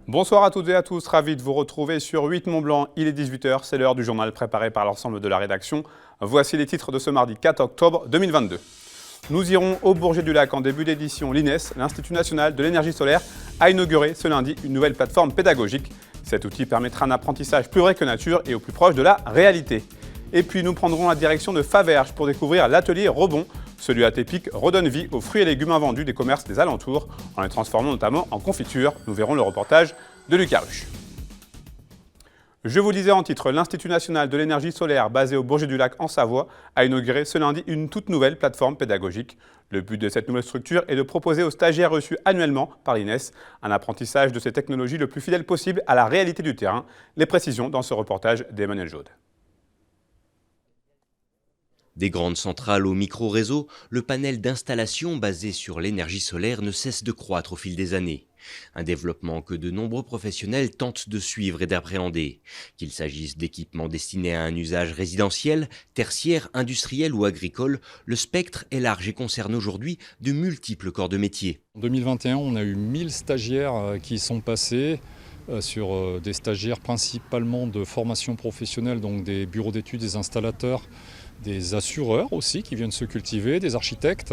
Bonsoir à toutes et à tous, ravi de vous retrouver sur 8 Mont Blanc. Il est 18 h, c'est l'heure du journal préparé par l'ensemble de la rédaction. Voici les titres de ce mardi 4 octobre 2022. Nous irons au Bourget-du-Lac en début d'édition. L'INES, l'Institut national de l'énergie solaire, a inauguré ce lundi une nouvelle plateforme pédagogique. Cet outil permettra un apprentissage plus vrai que nature et au plus proche de la réalité. Et puis nous prendrons la direction de Faverges pour découvrir l'atelier Rebond. Celui atypique redonne vie aux fruits et légumes invendus des commerces des alentours, en les transformant notamment en confiture. Nous verrons le reportage de Lucas Ruche. Je vous disais en titre, l'Institut national de l'énergie solaire, basé au Bourget-du-Lac en Savoie, a inauguré ce lundi une toute nouvelle plateforme pédagogique. Le but de cette nouvelle structure est de proposer aux stagiaires reçus annuellement par l'INES un apprentissage de ces technologies le plus fidèle possible à la réalité du terrain. Les précisions dans ce reportage d'Emmanuel Jaude. Des grandes centrales au micro-réseau, le panel d'installation basé sur l'énergie solaire ne cesse de croître au fil des années. Un développement que de nombreux professionnels tentent de suivre et d'appréhender. Qu'il s'agisse d'équipements destinés à un usage résidentiel, tertiaire, industriel ou agricole, le spectre est large et concerne aujourd'hui de multiples corps de métier. En 2021, on a eu 1000 stagiaires qui sont passés sur des stagiaires principalement de formation professionnelle, donc des bureaux d'études, des installateurs, des assureurs aussi qui viennent se cultiver, des architectes,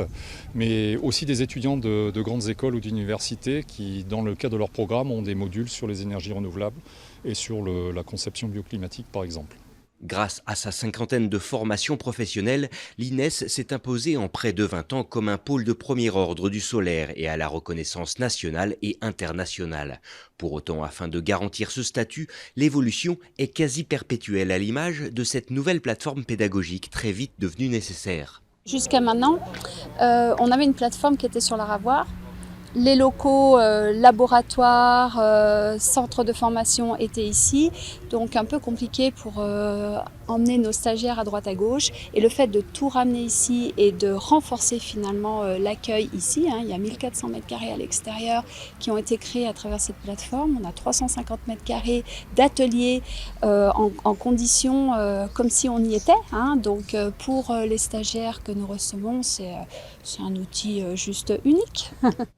mais aussi des étudiants de grandes écoles ou d'universités qui, dans le cadre de leur programme, ont des modules sur les énergies renouvelables et sur la conception bioclimatique par exemple. Grâce à sa cinquantaine de formations professionnelles, l'INES s'est imposé en près de 20 ans comme un pôle de premier ordre du solaire et à la reconnaissance nationale et internationale. Pour autant, afin de garantir ce statut, l'évolution est quasi perpétuelle à l'image de cette nouvelle plateforme pédagogique très vite devenue nécessaire. Jusqu'à maintenant, on avait une plateforme qui était sur la Ravoire. Les locaux, laboratoires, centres de formation étaient ici, donc un peu compliqué pour emmener nos stagiaires à droite à gauche. Et le fait de tout ramener ici et de renforcer finalement l'accueil ici, il y a 1400 m² à l'extérieur qui ont été créés à travers cette plateforme. On a 350 m² d'ateliers en conditions comme si on y était. Donc pour les stagiaires que nous recevons, c'est un outil juste unique.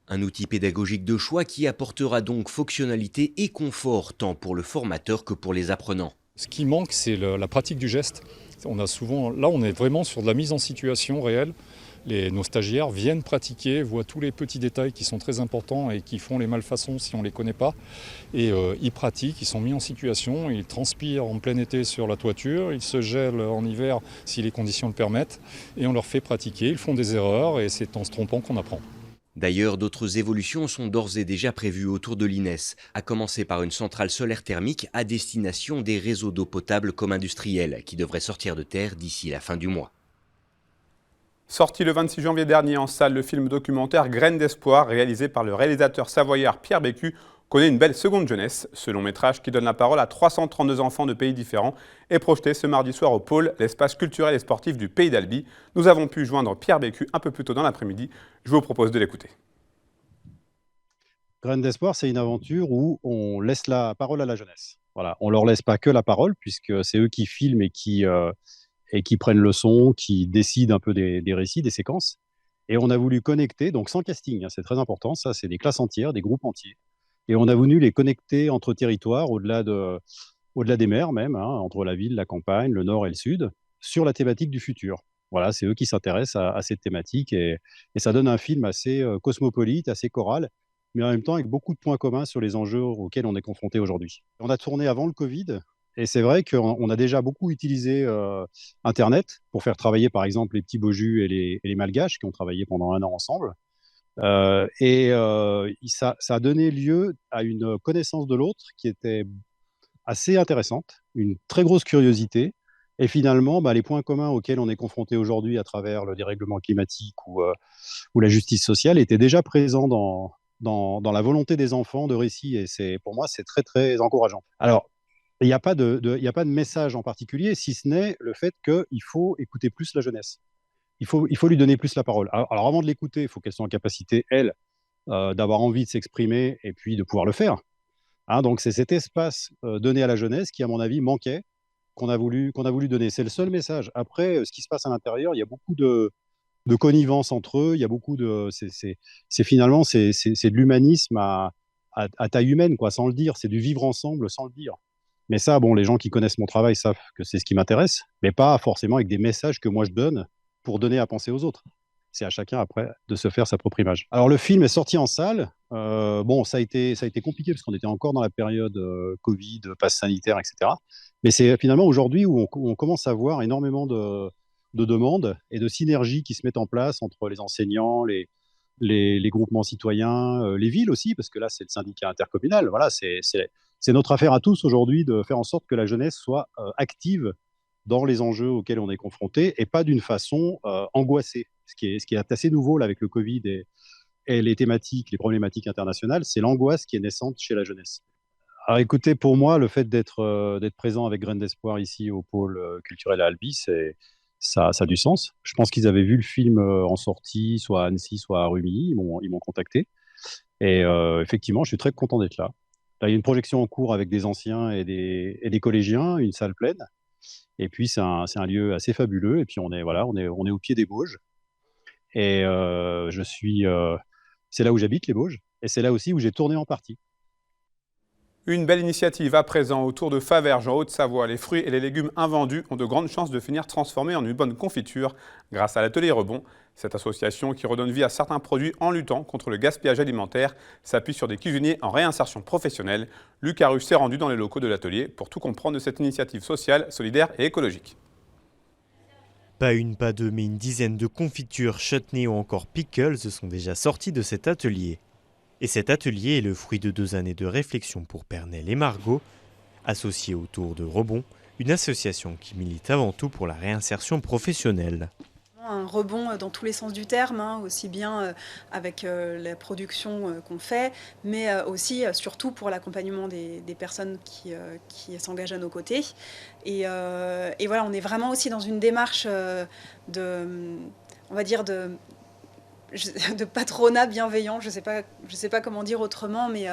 Un outil pédagogique de choix qui apportera donc fonctionnalité et confort tant pour le formateur que pour les apprenants. Ce qui manque, c'est la pratique du geste. On est vraiment sur de la mise en situation réelle. Nos stagiaires viennent pratiquer, voient tous les petits détails qui sont très importants et qui font les malfaçons si on ne les connaît pas. Et ils pratiquent, ils sont mis en situation, ils transpirent en plein été sur la toiture, ils se gèlent en hiver si les conditions le permettent. Et on leur fait pratiquer, ils font des erreurs et c'est en se trompant qu'on apprend. D'ailleurs, d'autres évolutions sont d'ores et déjà prévues autour de l'INES, à commencer par une centrale solaire thermique à destination des réseaux d'eau potable comme industriels, qui devrait sortir de terre d'ici la fin du mois. Sorti le 26 janvier dernier en salle, le film documentaire Graines d'espoir, réalisé par le réalisateur savoyard Pierre Bécu, connaît une belle seconde jeunesse. Ce long métrage qui donne la parole à 332 enfants de pays différents est projeté ce mardi soir au Pôle, l'espace culturel et sportif du Pays d'Albi. Nous avons pu joindre Pierre Bécu un peu plus tôt dans l'après-midi. Je vous propose de l'écouter. Graines d'espoir, c'est une aventure où on laisse la parole à la jeunesse. Voilà, on leur laisse pas que la parole, puisque c'est eux qui filment et qui prennent le son, qui décident un peu des récits, des séquences. Et on a voulu connecter, donc sans casting, c'est très important, ça c'est des classes entières, des groupes entiers. Et on a voulu les connecter entre territoires, au-delà des mers même, entre la ville, la campagne, le nord et le sud, sur la thématique du futur. Voilà, c'est eux qui s'intéressent à cette thématique et ça donne un film assez cosmopolite, assez choral, mais en même temps avec beaucoup de points communs sur les enjeux auxquels on est confronté aujourd'hui. On a tourné avant le Covid et c'est vrai qu'on a déjà beaucoup utilisé Internet pour faire travailler par exemple les petits Beaujus et les Malgaches qui ont travaillé pendant un an ensemble. Ça a donné lieu à une connaissance de l'autre qui était assez intéressante, une très grosse curiosité. Et finalement, les points communs auxquels on est confronté aujourd'hui à travers le dérèglement climatique ou la justice sociale étaient déjà présents dans la volonté des enfants de récit. Et pour moi, c'est très, très encourageant. Alors, il n'y a pas il y a pas de message en particulier, si ce n'est le fait qu'il faut écouter plus la jeunesse. Il faut lui donner plus la parole. Alors avant de l'écouter, il faut qu'elle soit en capacité, elle, d'avoir envie de s'exprimer et puis de pouvoir le faire. Donc c'est cet espace donné à la jeunesse qui, à mon avis, manquait, qu'on a voulu donner. C'est le seul message. Après, ce qui se passe à l'intérieur, il y a beaucoup de connivence entre eux. Il y a beaucoup de, c'est finalement c'est de l'humanisme à taille humaine, quoi, sans le dire. C'est du vivre ensemble sans le dire. Mais ça, bon, les gens qui connaissent mon travail savent que c'est ce qui m'intéresse, mais pas forcément avec des messages que moi je donne pour donner à penser aux autres. C'est à chacun après de se faire sa propre image. Alors le film est sorti en salle. Bon, ça a été compliqué parce qu'on était encore dans la période Covid, passe sanitaire, etc. Mais c'est finalement aujourd'hui où on commence à voir énormément de demandes et de synergies qui se mettent en place entre les enseignants, les groupements citoyens, les villes aussi, parce que là, c'est le syndicat intercommunal. Voilà, c'est notre affaire à tous aujourd'hui de faire en sorte que la jeunesse soit active dans les enjeux auxquels on est confronté et pas d'une façon angoissée. Ce qui est assez nouveau là, avec le Covid et les thématiques, les problématiques internationales, c'est l'angoisse qui est naissante chez la jeunesse. Alors écoutez, pour moi, le fait d'être présent avec Graines d'Espoir ici au pôle culturel à Albi, ça a du sens. Je pense qu'ils avaient vu le film en sortie, soit à Annecy, soit à Rumilly. Ils m'ont contacté. Et effectivement, je suis très content d'être là. Là, il y a une projection en cours avec des anciens et des collégiens, une salle pleine. Et puis, c'est un lieu assez fabuleux. Et puis, on est au pied des Bauges. Et c'est là où j'habite, les Bauges. Et c'est là aussi où j'ai tourné en partie. Une belle initiative à présent autour de Faverges en Haute-Savoie. Les fruits et les légumes invendus ont de grandes chances de finir transformés en une bonne confiture grâce à l'Atelier Rebond. Cette association qui redonne vie à certains produits en luttant contre le gaspillage alimentaire s'appuie sur des cuisiniers en réinsertion professionnelle. Lucas Russe s'est rendu dans les locaux de l'atelier pour tout comprendre de cette initiative sociale, solidaire et écologique. Pas une, pas deux, mais une dizaine de confitures, chutneys ou encore pickles sont déjà sortis de cet atelier. Et cet atelier est le fruit de 2 années de réflexion pour Pernelle et Margot, associés autour de Rebond, une association qui milite avant tout pour la réinsertion professionnelle. Un rebond dans tous les sens du terme, aussi bien avec la production qu'on fait, mais aussi surtout pour l'accompagnement des personnes qui s'engagent à nos côtés. Et voilà, on est vraiment aussi dans une démarche on va dire de patronat bienveillant, je sais pas comment dire autrement, mais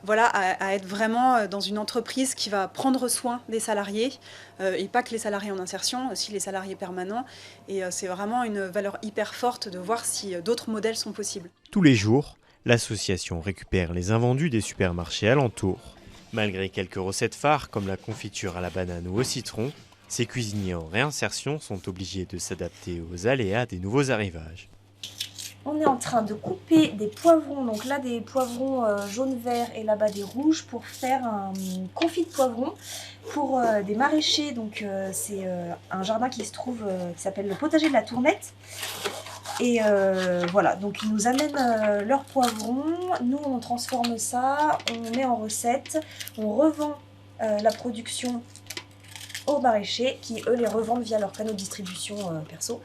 voilà, à être vraiment dans une entreprise qui va prendre soin des salariés, et pas que les salariés en insertion, aussi les salariés permanents. Et c'est vraiment une valeur hyper forte de voir si d'autres modèles sont possibles. Tous les jours, l'association récupère les invendus des supermarchés alentours. Malgré quelques recettes phares comme la confiture à la banane ou au citron, ces cuisiniers en réinsertion sont obligés de s'adapter aux aléas des nouveaux arrivages. On est en train de couper des poivrons, donc là des poivrons jaune-vert et là-bas des rouges pour faire un confit de poivrons pour des maraîchers. Donc c'est un jardin qui se trouve, qui s'appelle le potager de la Tournette. Et voilà, donc ils nous amènent leurs poivrons, nous on transforme ça, on met en recette, on revend la production aux maraîchers qui eux les revendent via leur canaux de distribution perso.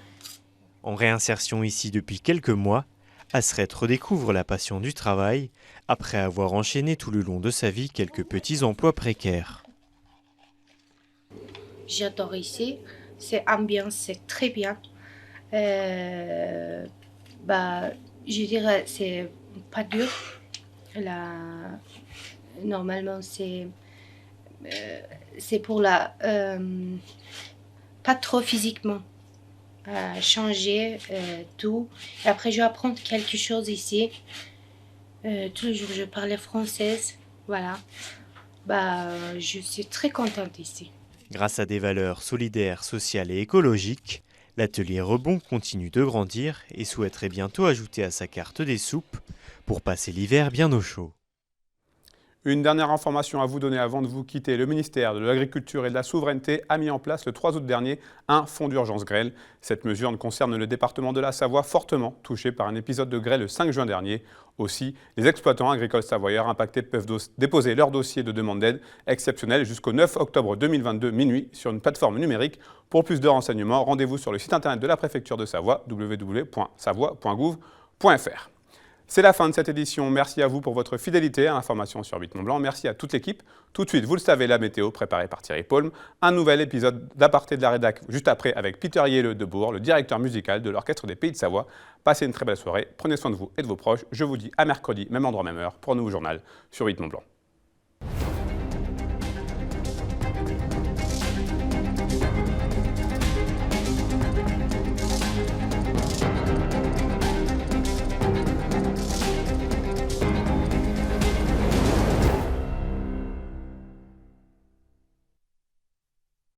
En réinsertion ici depuis quelques mois, Asret redécouvre la passion du travail après avoir enchaîné tout le long de sa vie quelques petits emplois précaires. J'adore ici, c'est ambiance, c'est très bien. Je dirais c'est pas dur. Normalement c'est pour pas trop physiquement. Changer tout. Et après, je vais apprendre quelque chose ici. Tous les jours, je parlais française. Voilà. Je suis très contente ici. Grâce à des valeurs solidaires, sociales et écologiques, l'atelier Rebond continue de grandir et souhaiterait bientôt ajouter à sa carte des soupes pour passer l'hiver bien au chaud. Une dernière information à vous donner avant de vous quitter. Le ministère de l'Agriculture et de la Souveraineté a mis en place le 3 août dernier un fonds d'urgence grêle. Cette mesure concerne le département de la Savoie, fortement touché par un épisode de grêle le 5 juin dernier. Aussi, les exploitants agricoles savoyards impactés peuvent déposer leur dossier de demande d'aide exceptionnelle jusqu'au 9 octobre 2022 minuit sur une plateforme numérique. Pour plus de renseignements, rendez-vous sur le site internet de la préfecture de Savoie, www.savoie.gouv.fr. C'est la fin de cette édition. Merci à vous pour votre fidélité à l'information sur 8 Mont Blanc. Merci à toute l'équipe. Tout de suite, vous le savez, la météo préparée par Thierry Paulme. Un nouvel épisode d'Aparté de la Rédac juste après avec Peter Yelle de Bourg, le directeur musical de l'Orchestre des Pays de Savoie. Passez une très belle soirée. Prenez soin de vous et de vos proches. Je vous dis à mercredi, même endroit, même heure, pour un nouveau journal sur 8 Mont Blanc.